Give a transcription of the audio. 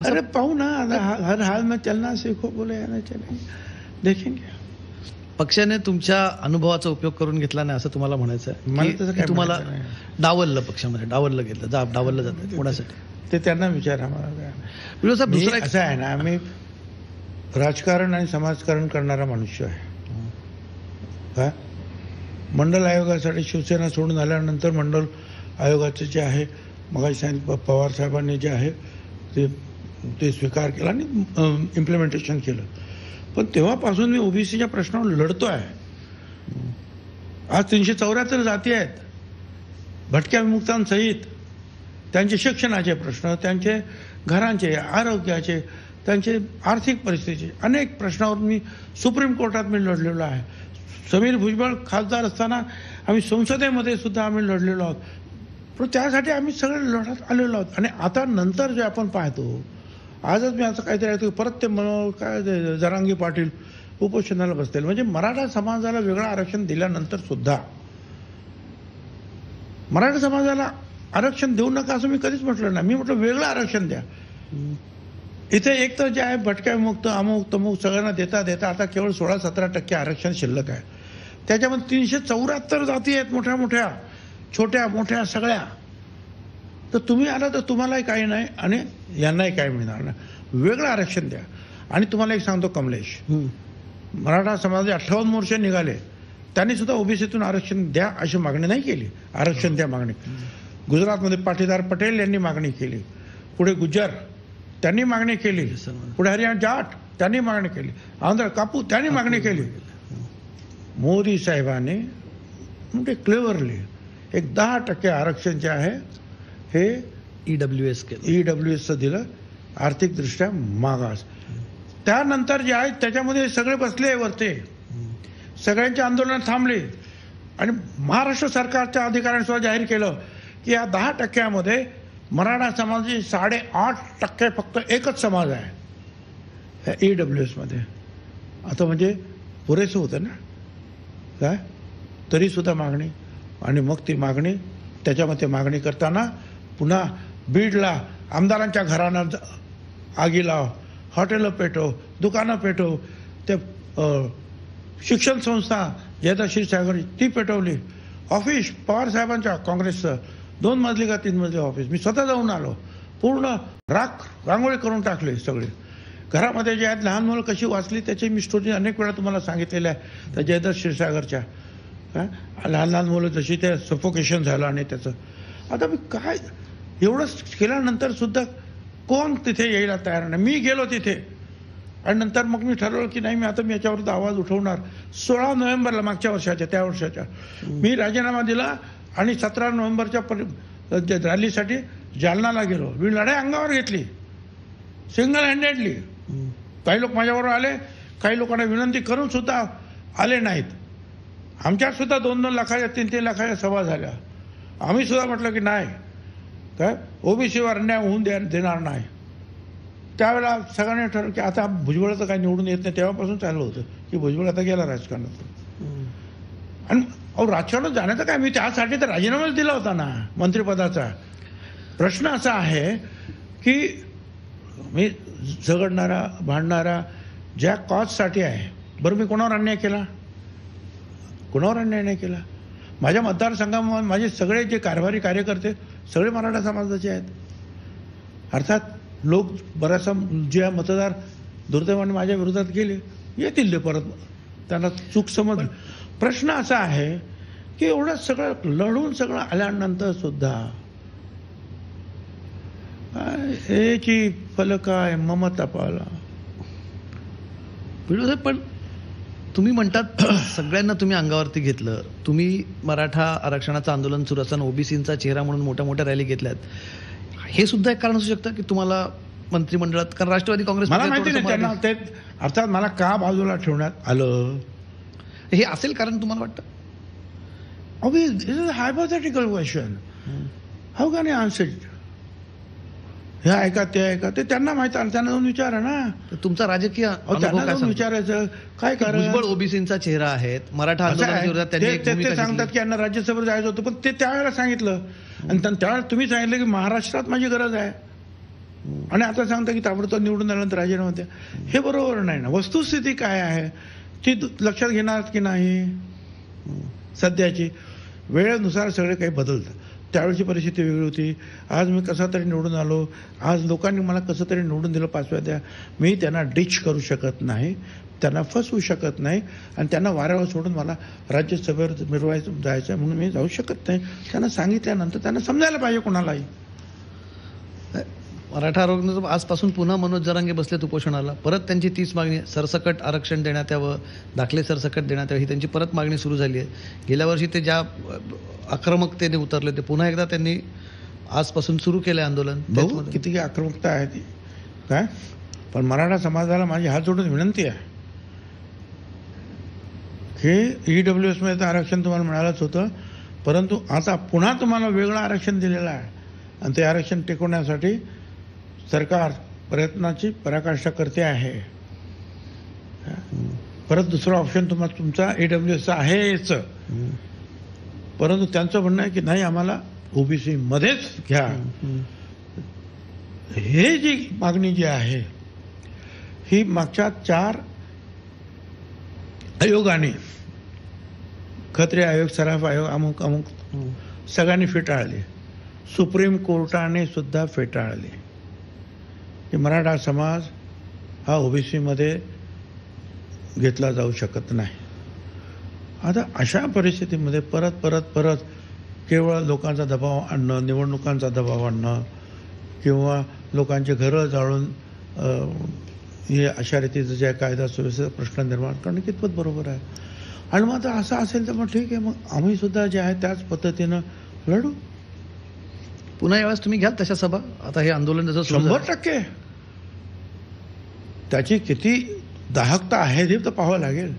अरे पाहू ना, हर हाल में चलना सीखो बोले ना चले देखेंगे. पक्षाने तुमच्या अनुभवाचा उपयोग करून घेतला नाही असं तुम्हाला म्हणायचं आहे मला की तसं काय तुम्हाला म्हणायचं नाही. डावललं, पक्षामध्ये डावललं घेतलं, डावललं जातं कोणासाठी? ते त्यांना विचारा. मला विरोध साहेब, मी दुसरा एक असं आहे ना, मी राजकारण आणि समाजकारण करणारा मनुष्य आहे. काय मंडल आयोगासाठी शिवसेना सोडून आल्यानंतर मंडल आयोगाचे जे आहे, मग पवार साहेबांनी जे आहे ते स्वीकार केला आणि इम्प्लिमेंटेशन केलं. पण तेव्हापासून मी ओबीसीच्या प्रश्नावर लढतो आहे. आज 374 जाती आहेत, भटक्या विमुक्तांसहित. त्यांचे शिक्षणाचे प्रश्न, त्यांचे घरांचे, आरोग्याचे, त्यांचे आर्थिक परिस्थितीचे अनेक प्रश्नावर मी सुप्रीम कोर्टात मी लढलेलो आहे. समीर भुजबळ खासदार असताना आम्ही संसदेमध्ये सुद्धा आम्ही लढलेलो आहोत. पण त्यासाठी आम्ही सगळे लढत आलेलो आहोत. आणि आता नंतर जे आपण पाहतो, आजच मी असं काहीतरी ऐकतो, परत ते काय जरांगी पाटील उपोषणाला बसतील. म्हणजे मराठा समाजाला वेगळं आरक्षण दिल्यानंतर सुद्धा मराठा समाजाला आरक्षण देऊ नका असं मी कधीच म्हटलं नाही. मी म्हटलं वेगळं आरक्षण द्या. इथे एक तर जे आहे भटक्या विमुक्त, अमुक तमुक सगळ्यांना देता देता आता केवळ 16-17% आरक्षण शिल्लक आहे. त्याच्यामध्ये 374 जाती आहेत, मोठ्या मोठ्या, छोट्या मोठ्या सगळ्या. तर तुम्ही आला तर तुम्हालाही काही नाही आणि यांनाही काही मिळणार नाही. वेगळं आरक्षण द्या. आणि तुम्हाला एक सांगतो कमलेश, मराठा समाजाचे 58 मोर्चे निघाले, त्यांनी सुद्धा ओबीसीतून आरक्षण द्या अशी मागणी नाही केली. आरक्षण द्या मागणी. गुजरातमध्ये पाटीदार पटेल यांनी मागणी केली, पुढे गुज्जर त्यांनी मागणी केली, पुढे हरियाणा जाट त्यांनी मागणी केली, आंध्र कापू त्यांनी मागणी केली. मोदी साहेबांनी म्हणजे क्लेवरली एक 10% आरक्षण जे आहे हे ईडब्ल्यूएसचं दिलं, आर्थिकदृष्ट्या मागास. त्यानंतर जे आहे त्याच्यामध्ये सगळे बसले वरते, सगळ्यांचे आंदोलन थांबले आणि महाराष्ट्र सरकारच्या अधिकाऱ्यांनी सुद्धा जाहीर केलं की या 10%मध्ये मराठा समाजाची 8.5% फक्त एकच समाज आहे ईडब्ल्यूएसमध्ये. आता म्हणजे पुरेसं होतं ना काय, तरी सुद्धा मागणी. आणि मग ती मागणी, त्याच्यामध्ये मागणी करताना पुन्हा बीडला आमदारांच्या घरांना आगी लाव, हॉटेलं पेटव, दुकानं पेटव, ते शिक्षण संस्था जयता क्षीरसागर ती पेटवली, ऑफिस पवार साहेबांच्या काँग्रेसचं 2 मजली का 3 मजली ऑफिस मी स्वतः जाऊन आलो, पूर्ण रांगोळी करून टाकली सगळी. घरामध्ये जे आहेत लहान मुलं कशी वाचली त्याची मी स्टोरी अनेक वेळा तुम्हाला सांगितलेलं आहे. त्या जयदत्त क्षीरसागरच्या लहान लहान मुलं जशी ते सफोकेशन झालं आणि त्याचं. आता मी काय एवढं केल्यानंतर सुद्धा कोण तिथे यायला तयार नाही. मी गेलो तिथे आणि नंतर मग मी ठरवलं की नाही, मी याच्यावर आवाज उठवणार. 16 नोव्हेंबरला मागच्या वर्षाच्या त्या वर्षाच्या मी राजीनामा दिला आणि 17 नोव्हेंबरच्या रॅलीसाठी जालनाला गेलो. मी लढाई अंगावर घेतली सिंगल हँडेडली. काही लोक माझ्याबरोबर आले, काही लोकांना विनंती करून सुद्धा आले नाहीत. आमच्यात सुद्धा 2-2 लाखाच्या 3-3 लाखाच्या सभा झाल्या. आम्ही सुद्धा म्हटलं की नाही काय ओबीसीवर अन्याय होऊन देणार नाही. त्यावेळेला सगळ्यांनी ठरवलं की आता भुजबळ तर काही निवडून येत नाही. तेव्हापासून चाललं होतं की भुजबळ आता गेला राजकारणात. आणि राजकारणात जाण्याचं काय, मी त्यासाठी तर राजीनामाच दिला होता ना मंत्रिपदाचा. प्रश्न असा आहे की मी झगडणारा भांडणारा ज्या कॉजसाठी आहे, बरं मी कोणावर अन्याय केला? कोणावर अन्याय नाही केला. माझ्या मतदारसंघामध्ये माझे सगळे जे कारभारी कार्यकर्ते सगळे मराठा समाजाचे आहेत. अर्थात लोक बराचसा जे मतदार दुर्दैवाने माझ्या विरोधात गेले, येतील ते परत, त्यांना चूक समजली. प्रश्न असा आहे की एवढं सगळं लढून सगळं आल्यानंतर सुद्धा एकी फलकाय ममता पाला. पण तुम्ही म्हणतात सगळ्यांना तुम्ही अंगावरती घेतलं. तुम्ही मराठा आरक्षणाचं आंदोलन सुरू असताना ओबीसींचा चेहरा म्हणून मोठ्या मोठ्या रॅली घेतल्यात. हे सुद्धा एक कारण असू शकतं की तुम्हाला मंत्रिमंडळात, कारण राष्ट्रवादी काँग्रेस मला माहिती नाही त्यांना ते अर्थात मला का बाजूला ठेवण्यात आलं हे असेल कारण तुम्हाला वाटतं? This is hypothetical question. How can I answer it? हे ऐका ते ऐका, ते त्यांना माहित आहे, त्यांना जाऊन विचारा ना. तुमचा राजकीय त्यांना जाऊन विचारायचं काय कारण. भुजबळ ओबीसींचा चेहरा आहेत, मराठा आंदोलनाच्या ते सांगतात की यांना राज्यसभेवर जायचं होतं, पण ते त्यावेळेला सांगितलं आणि त्यावेळेला तुम्ही सांगितलं की महाराष्ट्रात माझी गरज आहे. आणि आता सांगता की ताबडतोब निवडून आल्यानंतर राजीनामा द्या. हे बरोबर नाही ना. वस्तुस्थिती काय आहे ती लक्षात घेणार की नाही. सध्याची वेळेनुसार सगळे काही बदलतं. त्यावेळेची परिस्थिती वेगळी होती. आज मी कसा तरी निवडून आलो. आज लोकांनी मला कसं तरी निवडून दिलं 5व्या द्या. मी त्यांना डिच करू शकत नाही, त्यांना फसवू शकत नाही आणि त्यांना वाऱ्यावर सोडून मला राज्यसभेवर मिरवायचं जायचं म्हणून मी जाऊ शकत नाही. त्यांना सांगितल्यानंतर त्यांना समजायला पाहिजे कोणालाही. मराठा आरक्षण आजपासून पुन्हा मनोज जरांगे बसलेत उपोषणाला. परत त्यांची 30 मागणी, सरसकट आरक्षण देण्यात यावं, दाखले सरसकट देण्यात यावं, ही त्यांची परत मागणी सुरू झाली आहे. गेल्या वर्षी ते ज्या आक्रमकतेने उतरले ते पुन्हा एकदा त्यांनी आजपासून सुरू केलं आंदोलन. बघू किती आक्रमकता आहे ती काय. पण मराठा समाजाला माझी हात जोडून विनंती आहे की EWS मध्ये आरक्षण तुम्हाला मिळालंच होतं, परंतु आता पुन्हा तुम्हाला वेगळं आरक्षण दिलेलं आहे आणि ते आरक्षण टिकवण्यासाठी सरकार प्रयत्नाची पराकाष्ठा करते आहे. परत दुसरा ऑप्शन तुमचा EWS आहेच, परंतु त्यांचं म्हणणं आहे की नाही आम्हाला OBC मध्येच घ्या. हे जी मागणी जी आहे ही मागच्या 4 आयोगाने, खत्रे आयोग, सराफ आयोग, अमुक सगळ्यांनी फेटाळली. सुप्रीम कोर्टाने सुद्धा फेटाळली की मराठा समाज हा OBC मध्ये घेतला जाऊ शकत नाही. आता अशा परिस्थितीमध्ये परत केवळ लोकांचा दबाव आणणं, निवडणुकांचा दबाव आणणं किंवा लोकांचे घरं जाळून हे अशा रीतीचं जे कायदा सुव्यवस्थेचा प्रश्न निर्माण करणं कितपत बरोबर आहे. आणि मग आता असं असेल तर मग ठीक आहे, मग आम्ही सुद्धा जे आहे त्याच पद्धतीनं लढू. पुन्हा यावेळेस तुम्ही घ्याल तशा सभा. आता हे आंदोलन जसं 100% त्याची किती दाहकता आहे हे तर पाहावं लागेल.